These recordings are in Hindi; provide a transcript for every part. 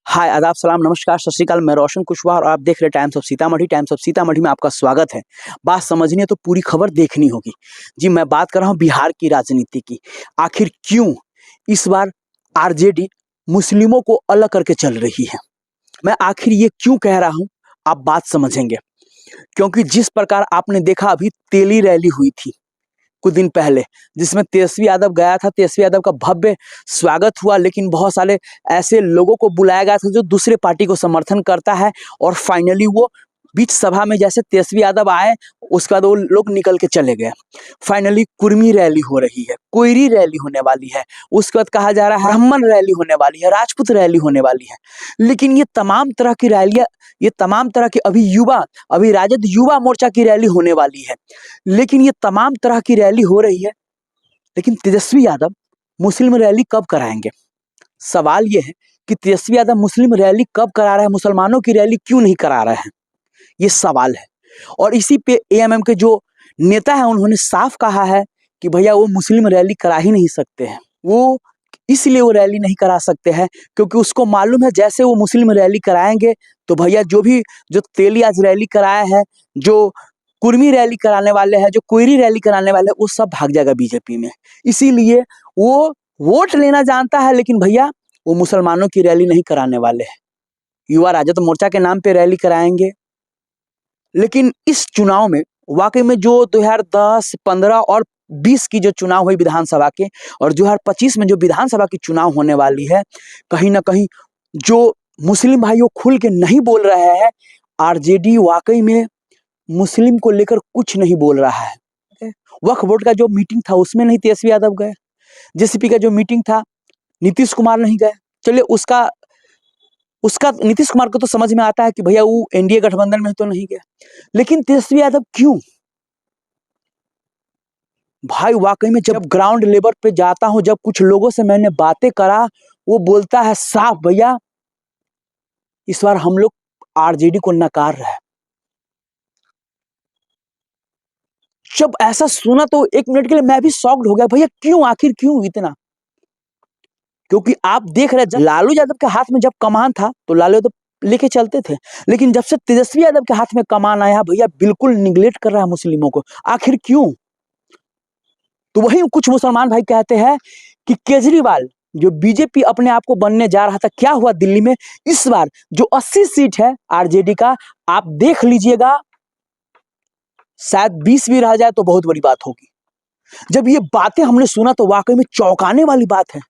हाय, आदाब, सलाम, नमस्कार, सत श्री अकाल। मैं रोशन कुशवाहा और आप देख रहे हैं times of Sitamarhi. Times of Sitamarhi में आपका स्वागत है। बात समझनी है तो पूरी खबर देखनी होगी। जी, मैं बात कर रहा हूँ बिहार की राजनीति की। आखिर क्यों इस बार आरजेडी मुस्लिमों को अलग करके चल रही है? मैं आखिर ये क्यों कह रहा हूँ, आप बात समझेंगे। क्योंकि जिस प्रकार आपने देखा अभी तेली रैली हुई थी कुछ दिन पहले, जिसमें तेजस्वी यादव गया था, तेजस्वी यादव का भव्य स्वागत हुआ, लेकिन बहुत सारे ऐसे लोगों को बुलाया गया था जो दूसरे पार्टी को समर्थन करता है, और फाइनली वो बीच सभा में जैसे तेजस्वी यादव आए, उसके बाद वो लोग निकल के चले गए। फाइनली कुर्मी रैली हो रही है, कोयरी रैली होने वाली है, उसके बाद कहा जा रहा है ब्राह्मण रैली होने वाली है, राजपूत रैली होने वाली है। लेकिन ये तमाम तरह की रैलियां, ये तमाम तरह की अभी राजद युवा मोर्चा की रैली होने वाली है। लेकिन ये तमाम तरह की रैली हो रही है, लेकिन तेजस्वी यादव मुस्लिम रैली कब कराएंगे? सवाल ये है कि तेजस्वी यादव मुस्लिम रैली कब करा रहा है, मुसलमानों की रैली क्यों नहीं करा रहा है? ये सवाल है। और इसी पे एएमएम के जो नेता है उन्होंने साफ कहा है कि भैया वो मुस्लिम रैली करा ही नहीं सकते हैं। वो इसलिए वो रैली नहीं करा सकते हैं क्योंकि उसको मालूम है जैसे वो मुस्लिम रैली कराएंगे तो भैया जो तेली आज रैली कराया है, जो कुर्मी रैली कराने वाले हैं, जो कोयरी रैली कराने वाले हैं, वो सब भाग जाएगा बीजेपी में। इसीलिए वो वोट लेना जानता है, लेकिन भैया वो मुसलमानों की रैली नहीं कराने वाले हैं। युवा राजद मोर्चा के नाम पे रैली कराएंगे। लेकिन इस चुनाव में वाकई में जो 2010, 15 और 20 की जो चुनाव हुई विधानसभा के, और 2025 में जो विधानसभा की चुनाव होने वाली है, कहीं ना कहीं जो मुस्लिम भाइयों खुल के नहीं बोल रहे हैं, आरजेडी वाकई में मुस्लिम को लेकर कुछ नहीं बोल रहा है। वक्फ बोर्ड का जो मीटिंग था उसमें नहीं तेजस्वी यादव गए, जेसीपी का जो मीटिंग था नीतीश कुमार नहीं गए। चलिए उसका उसका नीतीश कुमार को तो समझ में आता है कि भैया वो एनडीए गठबंधन में तो नहीं गया, लेकिन तेजस्वी यादव क्यों? भाई वाकई में जब ग्राउंड लेवल पे जाता हूं, जब कुछ लोगों से मैंने बातें करा, वो बोलता है साफ, भैया इस बार हम लोग आरजेडी को नकार रहे हैं। जब ऐसा सुना तो एक मिनट के लिए मैं भी शॉक्ड हो गया, भैया क्यों, आखिर क्यों इतना? क्योंकि आप देख रहे हैं लालू यादव के हाथ में जब कमान था तो लालू यादव लेके चलते थे, लेकिन जब से तेजस्वी यादव के हाथ में कमान आया, भैया बिल्कुल निगलेक्ट कर रहा है मुस्लिमों को। आखिर क्यों? तो वही कुछ मुसलमान भाई कहते हैं कि केजरीवाल जो बीजेपी अपने आप को बनने जा रहा था, क्या हुआ दिल्ली में? इस बार जो 80 सीट है आरजेडी का, आप देख लीजिएगा, शायद 20 भी रह जाए तो बहुत बड़ी बात होगी। जब ये बातें हमने सुना तो वाकई में चौंकाने वाली बात है।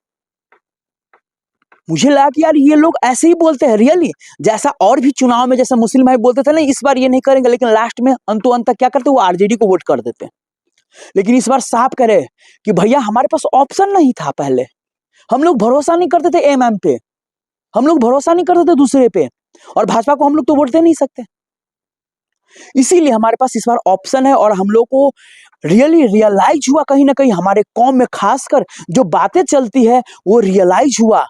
मुझे लगा कि यार ये लोग ऐसे ही बोलते हैं रियली, जैसा और भी चुनाव में जैसा मुस्लिम भाई बोलते थे ना इस बार ये नहीं करेंगे, लेकिन लास्ट में अंतो अंत तक क्या करते, वो आरजेडी को वोट कर देते हैं। लेकिन इस बार साफ करे कि भैया हमारे पास ऑप्शन नहीं था। पहले हम लोग भरोसा नहीं करते थे एमएम पे, हम लोग भरोसा नहीं करते थे दूसरे पे, और भाजपा को हम लोग तो वोट दे नहीं सकते। इसीलिए हमारे पास इस बार ऑप्शन है, और हम लोग को रियली रियलाइज हुआ, कहीं ना कहीं हमारे कौम में खासकर जो बातें चलती है वो रियलाइज हुआ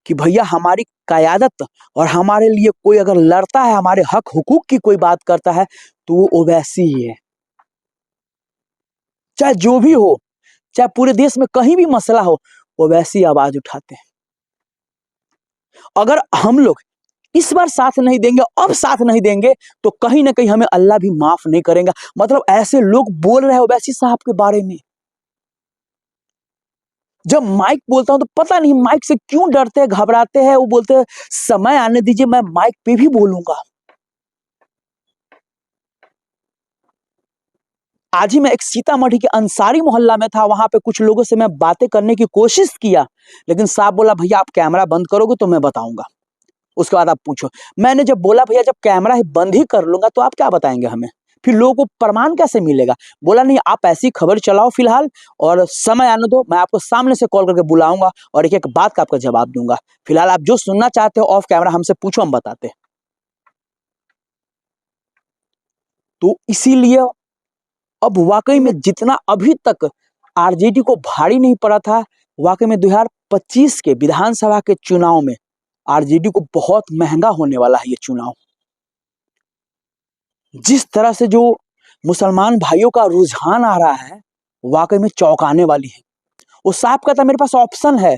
कि भैया हमारी कयादत, और हमारे लिए कोई अगर लड़ता है, हमारे हक हुकूक की कोई बात करता है, तो वो ओवैसी ही है। चाहे जो भी हो, चाहे पूरे देश में कहीं भी मसला हो, वो वैसी आवाज उठाते हैं। अगर हम लोग इस बार साथ नहीं देंगे, अब साथ नहीं देंगे, तो कहीं ना कहीं हमें अल्लाह भी माफ नहीं करेगा। मतलब ऐसे लोग बोल रहे हैं ओवैसी साहब के बारे में। जब माइक बोलता हूं तो पता नहीं माइक से क्यों डरते हैं, घबराते हैं। वो बोलते हैं समय आने दीजिए, मैं माइक पे भी बोलूंगा। आज ही मैं एक सीतामढ़ी के अंसारी मोहल्ला में था, वहां पे कुछ लोगों से मैं बातें करने की कोशिश किया, लेकिन साहब बोला भैया आप कैमरा बंद करोगे तो मैं बताऊंगा, उसके बाद आप पूछो। मैंने जब बोला भैया जब कैमरा ही बंद ही कर लूंगा तो आप क्या बताएंगे हमें, फिर लोगों को प्रमाण कैसे मिलेगा? बोला नहीं आप ऐसी खबर चलाओ फिलहाल, और समय आने दो, मैं आपको सामने से कॉल करके बुलाऊंगा और एक एक बात का आपका जवाब दूंगा। फिलहाल आप जो सुनना चाहते हो ऑफ कैमरा हमसे पूछो, हम बताते। तो इसीलिए अब वाकई में जितना अभी तक आरजेडी को भारी नहीं पड़ा था, वाकई में 2025 के विधानसभा के चुनाव में आरजेडी को बहुत महंगा होने वाला है ये चुनाव। जिस तरह से जो मुसलमान भाइयों का रुझान आ रहा है, वाकई में चौंकाने वाली है। वो साहब कहता मेरे पास ऑप्शन है,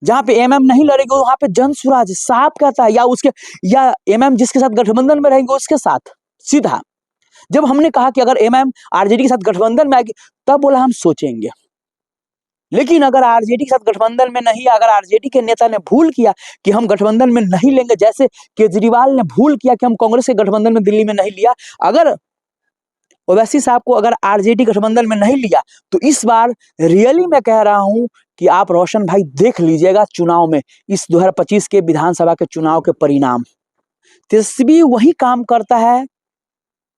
जहां पे एमएम नहीं लड़ेगी वहां पे जनसुराज साफ कहता है, या उसके या एमएम जिसके साथ गठबंधन में रहेंगे उसके साथ सीधा। जब हमने कहा कि अगर एमएम आरजेडी के साथ गठबंधन में आएगी तब बोला हम सोचेंगे, लेकिन अगर आरजेडी के साथ गठबंधन में नहीं, अगर आरजेडी के नेता ने भूल किया कि हम गठबंधन में नहीं लेंगे, जैसे केजरीवाल ने भूल किया कि हम कांग्रेस के गठबंधन में दिल्ली में नहीं लिया, अगर ओवैसी साहब को अगर आरजेडी गठबंधन में नहीं लिया तो इस बार रियली मैं कह रहा हूं कि आप रोशन भाई देख लीजिएगा चुनाव में, इस 2025 के विधानसभा के चुनाव के परिणाम। तेजस्वी वही काम करता है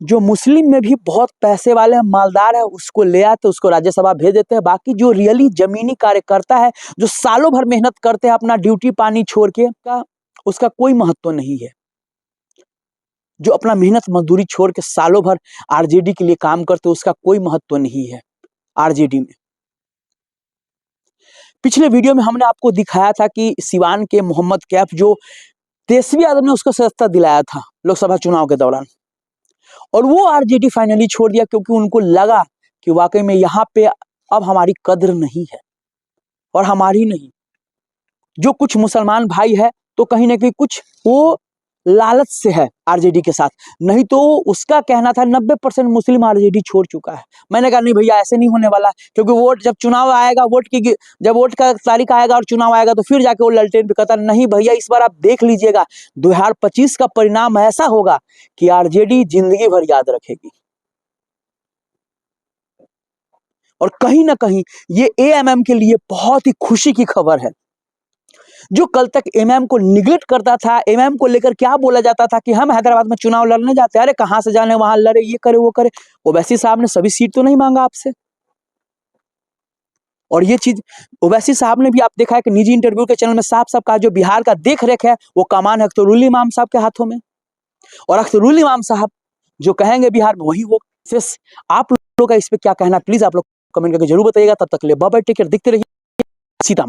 जो मुस्लिम में भी बहुत पैसे वाले मालदार है उसको ले आते, उसको राज्यसभा भेज देते हैं। बाकी जो रियली जमीनी कार्यकर्ता है, जो सालों भर मेहनत करते हैं अपना ड्यूटी पानी छोड़ के, उसका कोई महत्व नहीं है। जो अपना मेहनत मजदूरी छोड़ के सालों भर आरजेडी के लिए काम करते उसका कोई महत्व नहीं है आरजेडी में। पिछले वीडियो में हमने आपको दिखाया था कि सिवान के मोहम्मद कैफ, जो तेजस्वी यादव ने उसको सदस्यता दिलाया था लोकसभा चुनाव के दौरान, और वो आरजेडी फाइनली छोड़ दिया क्योंकि उनको लगा कि वाकई में यहाँ पे अब हमारी कद्र नहीं है, और हमारी नहीं, जो कुछ मुसलमान भाई है तो कहीं ना कहीं कुछ वो लालच से है आरजेडी के साथ, नहीं तो उसका कहना था 90% मुस्लिम आरजेडी छोड़ चुका है। मैंने कहा नहीं भैया ऐसे नहीं होने वाला, क्योंकि वोट जब चुनाव आएगा, जब वोट का तारीख आएगा और चुनाव आएगा तो फिर जाके वो ललटेन पे कहता नहीं भैया इस बार आप देख लीजिएगा 2025 का परिणाम ऐसा होगा कि आरजेडी जिंदगी भर याद रखेगी। और कहीं ना कहीं ये एएमएम के लिए बहुत ही खुशी की खबर है। जो कल तक एमएम को निगलेक्ट करता था, एमएम को लेकर क्या बोला जाता था कि हम हैदराबाद में चुनाव लड़ने जाते हैं, अरे कहां से जाने, वहां लड़े, ये करे वो करे। ओवैसी साहब ने सभी सीट तो नहीं मांगा आपसे, और ये चीज ओवैसी साहब ने भी आप देखा है कि निजी इंटरव्यू के चैनल में साफ साफ कहा जो बिहार का देख रेख है वो कमान है अख्तरुल इमाम साहब के हाथों में, और अख्तरुल इमाम साहब जो कहेंगे बिहार में वही हो। आप लोगों का इस पे क्या कहना, प्लीज आप लोग कमेंट करके जरूर बताइएगा। तब तक के लिए बाय बाय, टेक केयर, दिखते रहिए सीतामढ़ी।